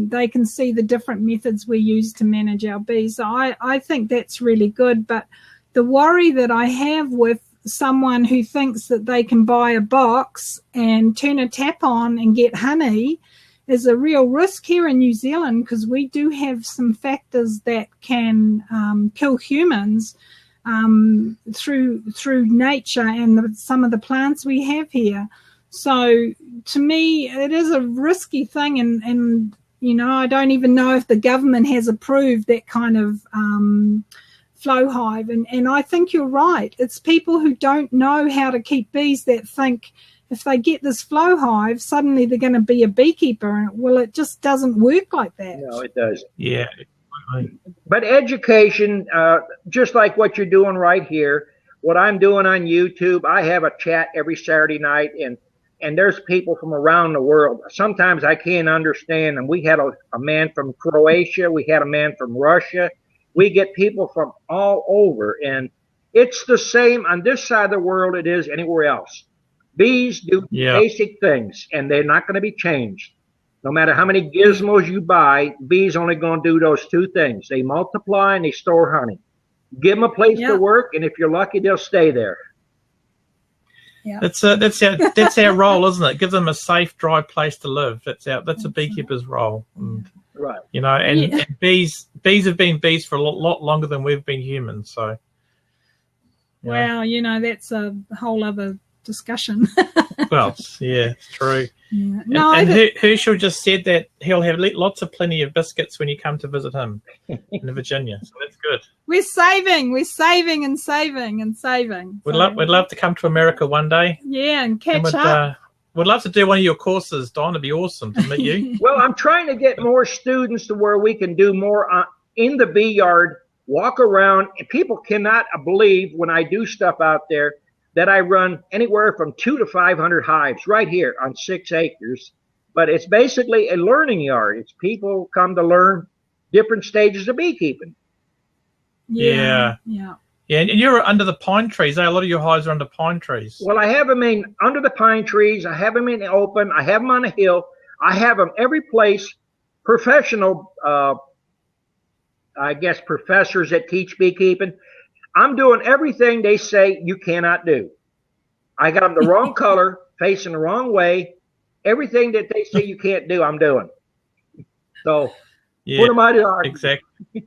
they can see the different methods we use to manage our bees. So I think that's really good. But the worry that I have with someone who thinks that they can buy a box and turn a tap on and get honey is a real risk here in New Zealand, because we do have some factors that can kill humans through nature and some of the plants we have here. So to me, it is a risky thing, and you know, I don't even know if the government has approved that kind of flow hive. And I think you're right. It's people who don't know how to keep bees that think if they get this flow hive, suddenly they're going to be a beekeeper. Well, it just doesn't work like that. No, it doesn't. Yeah. But education, just like what you're doing right here, what I'm doing on YouTube, I have a chat every Saturday night, and there's people from around the world. Sometimes I can't understand them. We had a man from Croatia. We had a man from Russia. We get people from all over, and it's the same on this side of the world it is anywhere else. Bees do basic things, and they're not going to be changed. No matter how many gizmos you buy, bees only going to do those two things. They multiply and they store honey. Give them a place to work, and if you're lucky, they'll stay there. Yeah. That's our role, isn't it? Give them a safe, dry place to live. That's a beekeeper's role. And, right. You know, and bees have been bees for a lot longer than we've been humans. So. Well, you know, that's a whole other discussion. Well, yeah, it's true. Yeah. No, and Herschel just said that he'll have plenty of biscuits when you come to visit him in Virginia. So that's good. We're saving and saving and saving. We'd love to come to America one day. Yeah, and catch up. We'd love to do one of your courses, Don. It'd be awesome to meet you. Well, I'm trying to get more students to where we can do more in the bee yard, walk around. And people cannot believe when I do stuff out there that I run anywhere from 200 to 500 hives right here on 6 acres. But it's basically a learning yard. It's people come to learn different stages of beekeeping. Yeah. And you're under the pine trees. A lot of your hives are under pine trees. Well, I have them under the pine trees. I have them in the open. I have them on a hill. I have them every place. Professional, I guess, professors that teach beekeeping. I'm doing everything they say you cannot do. I got them the wrong color, facing the wrong way. Everything that they say you can't do, I'm doing. So, what am I doing? Exactly.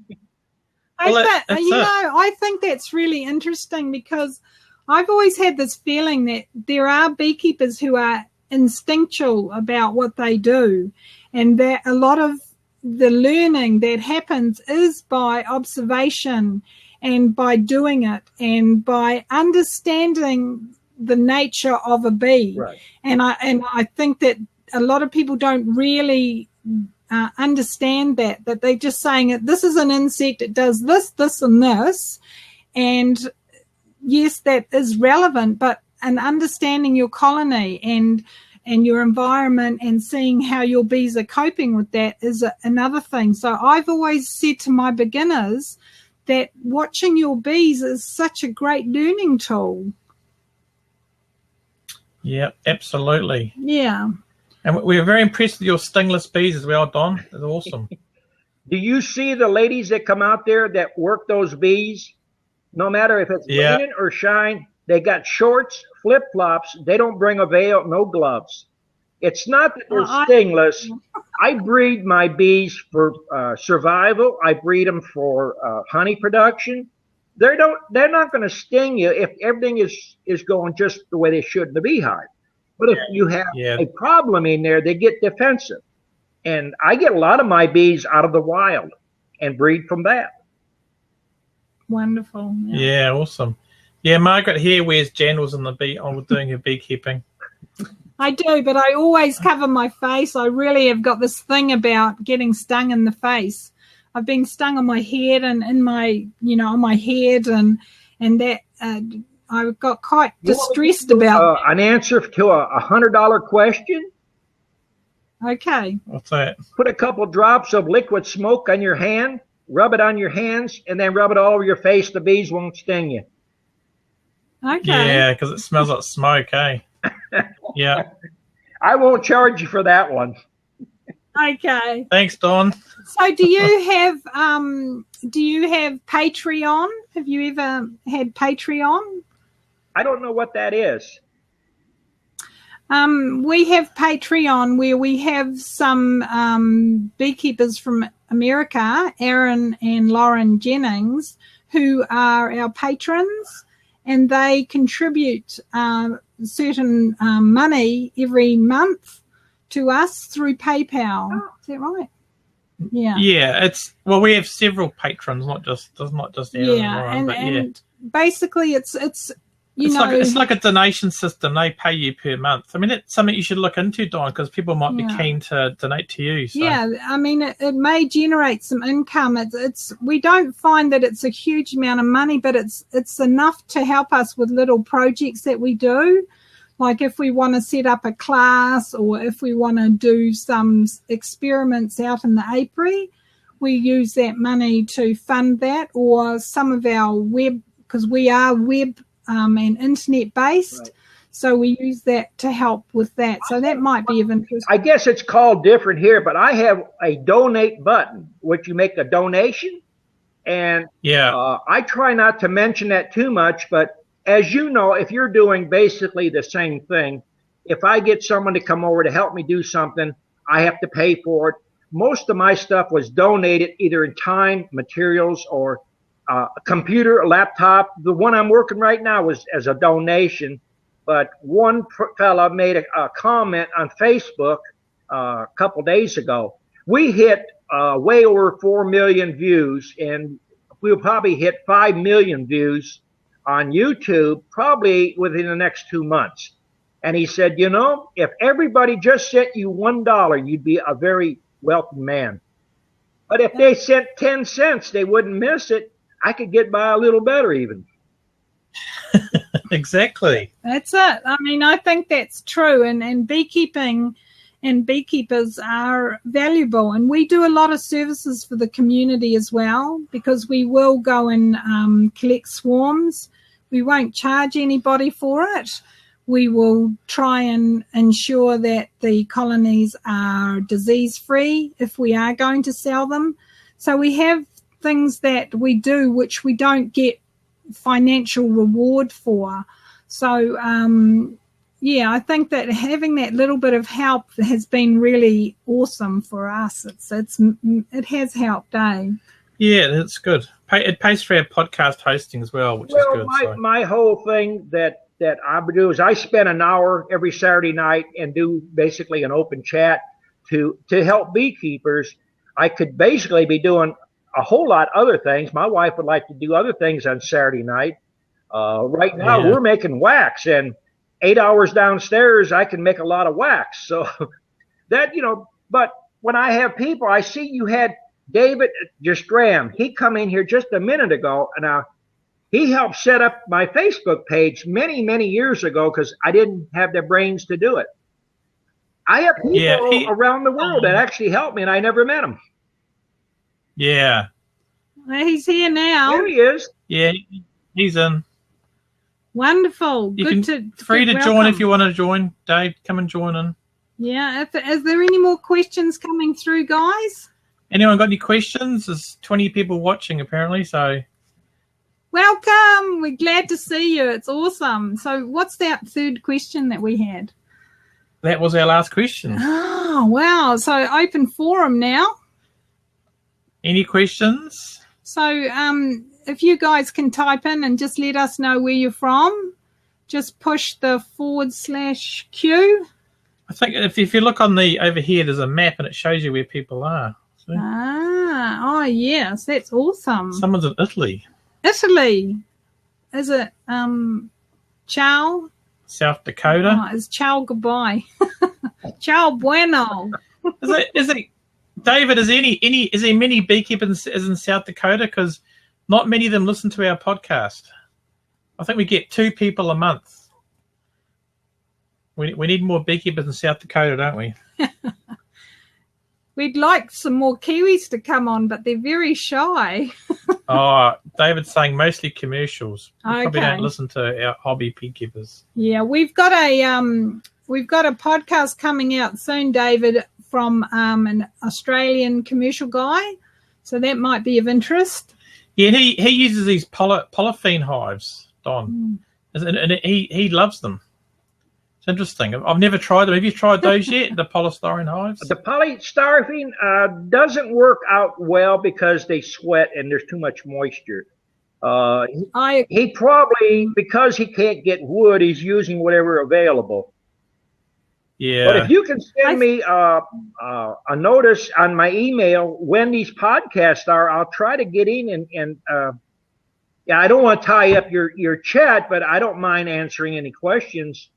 I think that's really interesting because I've always had this feeling that there are beekeepers who are instinctual about what they do, and that a lot of the learning that happens is by observation and by doing it and by understanding the nature of a bee. Right. And I think that a lot of people don't really understand that they're just saying that this is an insect, it does this, this, and this. And yes, that is relevant, but an understanding your colony and your environment and seeing how your bees are coping with that is another thing. So I've always said to my beginners that watching your bees is such a great learning tool. Yeah, absolutely. Yeah. And we were very impressed with your stingless bees as well, Don. They're awesome. Do you see the ladies that come out there that work those bees? No matter if it's raining or shine, they got shorts, flip-flops. They don't bring a veil, no gloves. It's not that they're stingless. I breed my bees for survival. I breed them for honey production. They're not going to sting you if everything is going just the way they should in the beehive. But if you have a problem in there, they get defensive. And I get a lot of my bees out of the wild and breed from that. Wonderful. Yeah, awesome. Yeah, Margaret here wears jandals on doing her beekeeping. I do, but I always cover my face. I really have got this thing about getting stung in the face. I've been stung on my head and in my, on my head and that I got quite distressed about an answer to a $100 question. Okay. What's that? Put a couple drops of liquid smoke on your hand, rub it on your hands, and then rub it all over your face. The bees won't sting you. Okay. Yeah, because it smells like smoke, eh? Yeah. I won't charge you for that one. Okay. Thanks, Don. So do you have Patreon? Have you ever had Patreon? I don't know what that is. We have Patreon where we have some beekeepers from America, Aaron and Lauren Jennings, who are our patrons, and they contribute certain money every month to us through PayPal. Is that right? Yeah, we have several patrons, not just Aaron and Lauren, and basically it's like a donation system. They pay you per month. I mean, it's something you should look into, Don, because people might be keen to donate to you. So. Yeah, I mean, it may generate some income. We don't find that it's a huge amount of money, but it's enough to help us with little projects that we do. Like if we want to set up a class or if we want to do some experiments out in the apiary, we use that money to fund that, or some of our web, because we are web and internet based. Right. So we use that to help with that. So that might be of interest. I guess it's called different here, but I have a donate button, which you make a donation. And I try not to mention that too much, but as you know, if you're doing basically the same thing, if I get someone to come over to help me do something, I have to pay for it. Most of my stuff was donated either in time, materials, or a computer, a laptop. The one I'm working right now was as a donation. But one fella made a comment on Facebook a couple days ago. We hit way over 4 million views, and we'll probably hit 5 million views on YouTube probably within the next 2 months. And he said, if everybody just sent you $1, you'd be a very wealthy man. But if they sent 10 cents, they wouldn't miss it. I could get by a little better even. Exactly. That's it. I mean, I think that's true. And beekeeping and beekeepers are valuable. And we do a lot of services for the community as well, because we will go and collect swarms. We won't charge anybody for it. We will try and ensure that the colonies are disease-free if we are going to sell them. So we have things that we do which we don't get financial reward for. So I think that having that little bit of help has been really awesome for us. It has helped, eh? Yeah, that's good. It pays for our podcast hosting as well, which is good. My whole thing that I would do is I spend an hour every Saturday night and do basically an open chat to help beekeepers. I could basically be doing a whole lot other things. My wife would like to do other things on Saturday night. Right now we're making wax, and 8 hours downstairs I can make a lot of wax. So that, but when I have people, I see you had David Justram. He come in here just a minute ago, and he helped set up my Facebook page many, many years ago because I didn't have the brains to do it. I have people around the world that actually helped me, and I never met them. Yeah. Well, he's here now. There he is. Yeah, he's in. Wonderful. Free to join if you want to join. Dave, come and join in. Yeah. Is there any more questions coming through, guys? Anyone got any questions? There's 20 people watching apparently, so. Welcome. We're glad to see you. It's awesome. So what's that third question that we had? That was our last question. Oh, wow. So open forum now. Any questions? So if you guys can type in and just let us know where you're from, just push the /Q. I think if you look on over here, there's a map and it shows you where people are. See? Oh yes, that's awesome. Someone's in Italy. Italy. Is it ciao? South Dakota. Oh, it's ciao goodbye. Ciao bueno. Is it David, is there many beekeepers in South Dakota? Because not many of them listen to our podcast. I think we get 2 people a month. We need more beekeepers in South Dakota, don't we? We'd like some more Kiwis to come on, but they're very shy. Oh, David's saying mostly commercials. We okay. Probably don't listen to our hobby beekeepers. Yeah, we've got a podcast coming out soon, David, from an Australian commercial guy, so that might be of interest. Yeah, he uses these polyphene hives, Don, and he loves them. It's interesting. I've never tried them. Have you tried those yet? The polystyrene hives? The polystyrene doesn't work out well because they sweat and there's too much moisture. He probably, because he can't get wood, he's using whatever available. Yeah. But if you can send me a notice on my email when these podcasts are, I'll try to get in and yeah, I don't want to tie up your chat, but I don't mind answering any questions.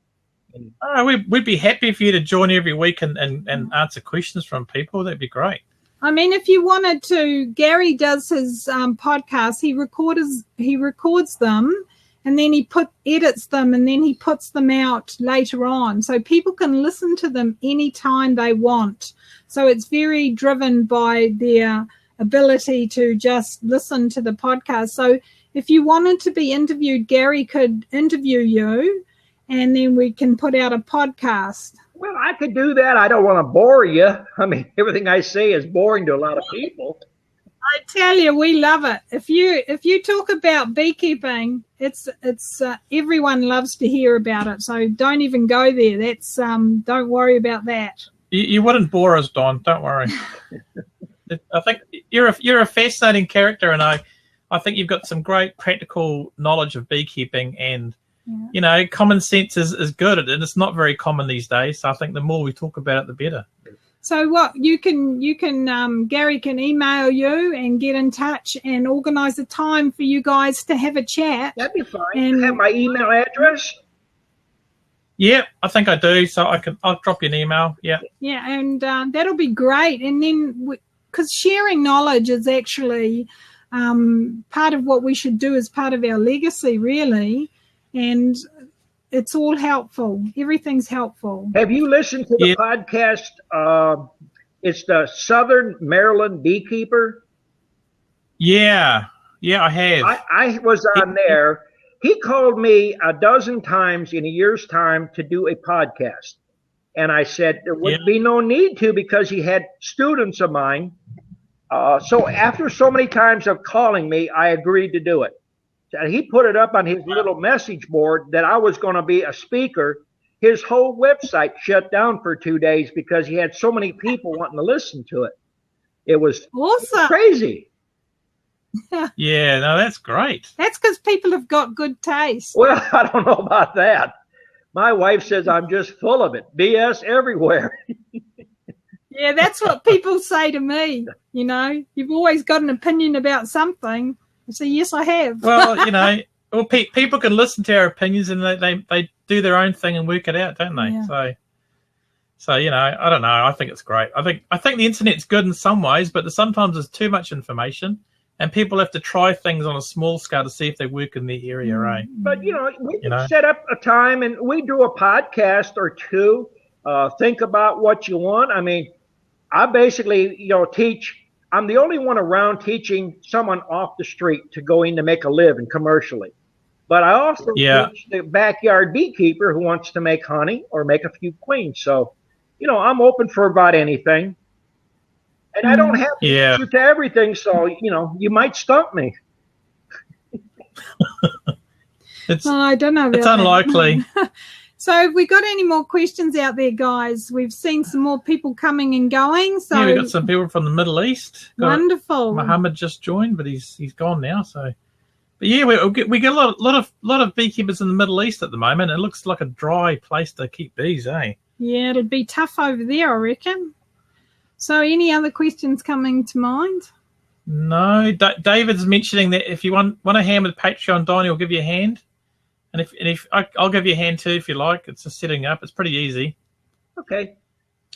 We'd be happy for you to join every week and answer questions from people. That'd be great. I mean, if you wanted to, Gary does his podcast. He records them, and then he edits them, and then he puts them out later on, so people can listen to them anytime they want. So it's very driven by their ability to just listen to the podcast. So if you wanted to be interviewed, Gary could interview you, and then we can put out a podcast. Well, I could do that. I don't want to bore you. I mean, everything I say is boring to a lot of people. I tell you, we love it. If you talk about beekeeping, it's everyone loves to hear about it. So don't even go there. That's don't worry about that. You wouldn't bore us, Don. Don't worry. I think you're a fascinating character, and I think you've got some great practical knowledge of beekeeping, and you know, common sense is good, and it's not very common these days. So I think the more we talk about it, the better. So what you can Gary can email you and get in touch and organise a time for you guys to have a chat. That'd be fine. And have my email address? Yeah, I think I do. So I'll drop you an email. Yeah. Yeah, and that'll be great. And then because sharing knowledge is actually part of what we should do as part of our legacy, really. And it's all helpful. Everything's helpful. Have you listened to the podcast? It's the Southern Maryland Beekeeper. Yeah, I have. I was on there. He called me a dozen times in a year's time to do a podcast. And I said there would be no need to, because he had students of mine. So after so many times of calling me, I agreed to do it. And he put it up on his little message board that I was going to be a speaker. His whole website shut down for 2 days because he had so many people wanting to listen to it. It was awesome. Crazy. Yeah, no, that's great. That's because people have got good taste. Well, I don't know about that. My wife says I'm just full of it. BS everywhere. Yeah, that's what people say to me. You know, you've always got an opinion about something. I say, yes, I have. Well, you know, people can listen to our opinions, and they do their own thing and work it out, don't they? Yeah. So you know, I don't know. I think it's great. I think the internet's good in some ways, but sometimes there's too much information, and people have to try things on a small scale to see if they work in their area, right? But you know, we can set up a time and we do a podcast or two. Think about what you want. I mean, I basically, teach. I'm the only one around teaching someone off the street to go in to make a living commercially. But I also teach the backyard beekeeper who wants to make honey or make a few queens. So, I'm open for about anything. And I don't have to answer to everything, so, you might stump me. I don't know. It's unlikely. So have we got any more questions out there, guys? We've seen some more people coming and going. So we've got some people from the Middle East. Wonderful. Mohammed just joined, but he's gone now. So, but yeah, we get a lot of beekeepers in the Middle East at the moment. It looks like a dry place to keep bees, eh? Yeah, it'd be tough over there, I reckon. So, any other questions coming to mind? No, David's mentioning that if you want a hand with Patreon, Donnie will give you a hand. And if I'll give you a hand too if you like. It's just setting up. It's pretty easy. Okay.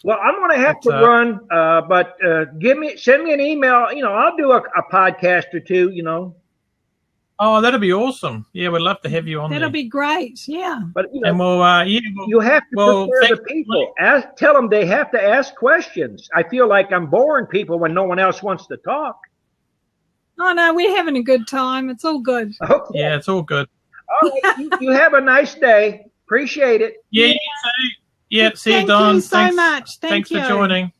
Well, I'm going to have to run, but send me an email. I'll do a podcast or two. Oh, that'd be awesome. Yeah, we'd love to have you on. That'll be great. Yeah. But and we'll you have to prepare the people. Tell them they have to ask questions. I feel like I'm boring people when no one else wants to talk. Oh no, we're having a good time. It's all good. Okay. Yeah, it's all good. All right, you have a nice day. Appreciate it. Yeah, you too. Yeah, see you, Don. Thank you so much. Thanks for joining.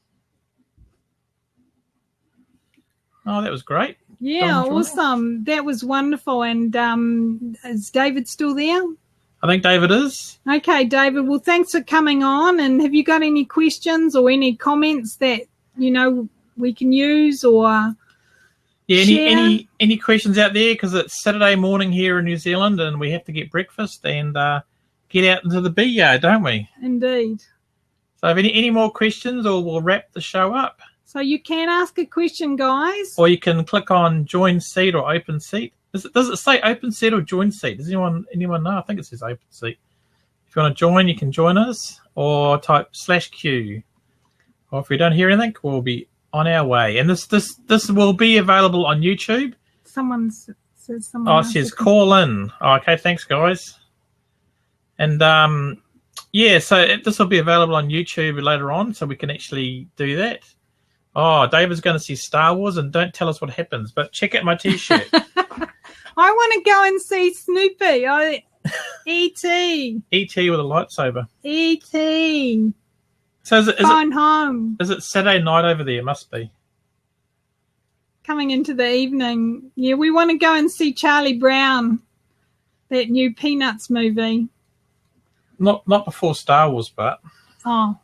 Oh, that was great. Yeah, awesome. That was wonderful. And is David still there? I think David is. Okay, David. Well, thanks for coming on. And have you got any questions or any comments that, we can use or... Yeah, any questions out there? Because it's Saturday morning here in New Zealand, and we have to get breakfast and get out into the bee yard, don't we? Indeed. So if any more questions, or we'll wrap the show up. So you can ask a question, guys. Or you can click on join seat or open seat. Does it say open seat or join seat? Does anyone know? I think it says open seat. If you want to join, you can join us, or type /Q. Or if we don't hear anything, we'll be on our way. And this will be available on YouTube. Someone says it says call in. Oh, okay, thanks, guys. And so this will be available on YouTube later on, so we can actually do that. Oh, David's going to see Star Wars, and don't tell us what happens, but check out my T-shirt. I want to go and see Snoopy. E.T. E.T. with a lightsaber. E.T. So home. Is it Saturday night over there? It must be. Coming into the evening. Yeah, we want to go and see Charlie Brown, that new Peanuts movie. Not before Star Wars, but. Oh.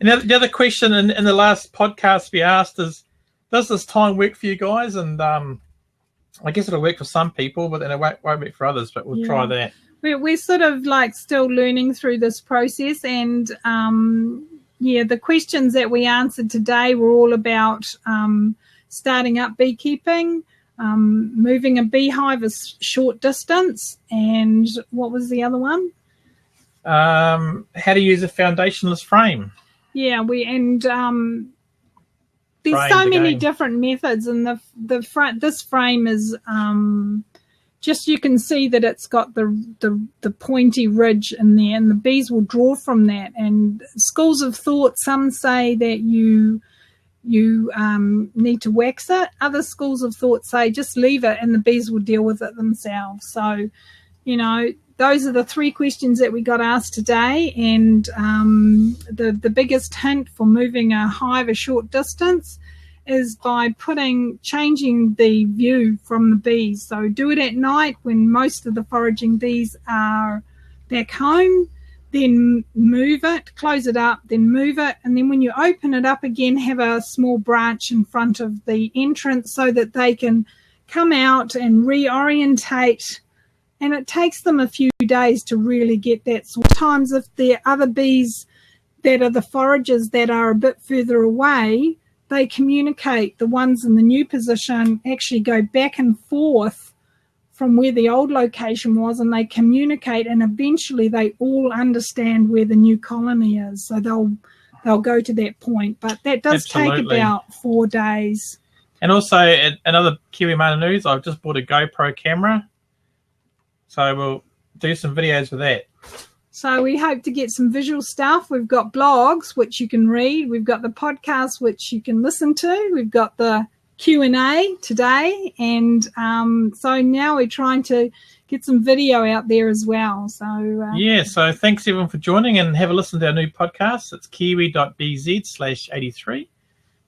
And the other question in the last podcast we asked is, does this time work for you guys? And I guess it'll work for some people, but then it won't work for others, but we'll try that. We're sort of like still learning through this process, and the questions that we answered today were all about starting up beekeeping, moving a beehive a short distance, and what was the other one? How to use a foundationless frame. Yeah, there's so many different methods, and this frame is just, you can see that it's got the pointy ridge in there, and the bees will draw from that. And schools of thought, some say that you need to wax it. Other schools of thought say just leave it and the bees will deal with it themselves. So, those are the three questions that we got asked today, and the biggest hint for moving a hive a short distance is by changing the view from the bees. So do it at night when most of the foraging bees are back home, then move it, close it up, then move it, and then when you open it up again, have a small branch in front of the entrance so that they can come out and reorientate. And it takes them a few days to really get that. Sometimes if there are other bees that are the foragers that are a bit further away, they communicate. The ones in the new position actually go back and forth from where the old location was, and they communicate, and eventually they all understand where the new colony is. So they'll go to that point. But that does take about 4 days. And also, another Kiwi Mana News, I've just bought a GoPro camera. So we'll do some videos with that. So we hope to get some visual stuff. We've got blogs, which you can read. We've got the podcast, which you can listen to. We've got the Q&A today. And so now we're trying to get some video out there as well. So so thanks everyone for joining, and have a listen to our new podcast. It's kiwi.bz/83.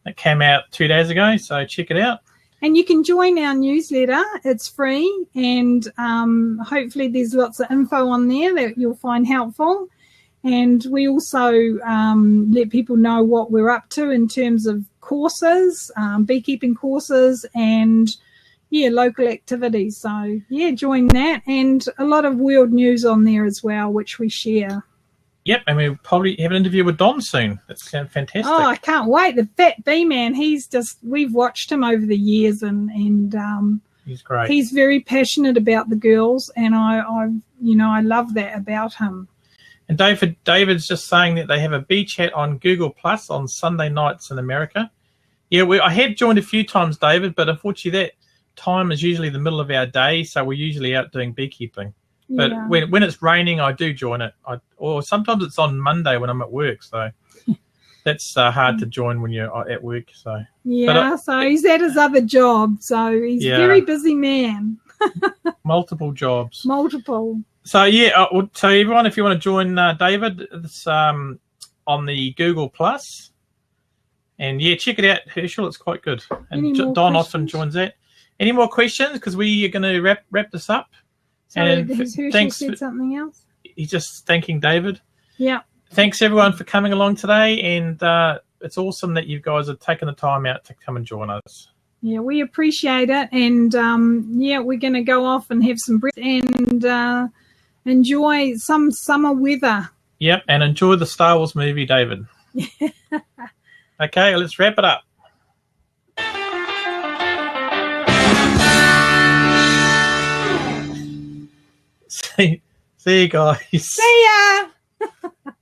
That came out 2 days ago, so check it out. And you can join our newsletter. It's free, and hopefully there's lots of info on there that you'll find helpful. And we also let people know what we're up to in terms of courses, beekeeping courses, and local activities. So join that, and a lot of world news on there as well, which we share. Yep, and we'll probably have an interview with Don soon. That sounds fantastic. Oh, I can't wait. The fat bee man, we've watched him over the years, and he's great. He's very passionate about the girls, and I love that about him. And David's just saying that they have a bee chat on Google Plus on Sunday nights in America. Yeah, I have joined a few times, David, but unfortunately that time is usually the middle of our day, so we're usually out doing beekeeping. But when it's raining, I do join it. Or sometimes it's on Monday when I'm at work, so that's hard to join when you're at work. So so he's at his other job, so he's a very busy man. Multiple jobs. Multiple. So so everyone, if you want to join David, it's on the Google Plus, and check it out, Herschel. It's quite good. And Don often joins that. Any more questions? Because we are going to wrap this up. And Herschel said something else? He's just thanking David. Yeah. Thanks, everyone, for coming along today. And it's awesome that you guys have taken the time out to come and join us. Yeah, we appreciate it. And, we're going to go off and have some breakfast and enjoy some summer weather. Yep, and enjoy the Star Wars movie, David. Okay, let's wrap it up. See you guys. See ya.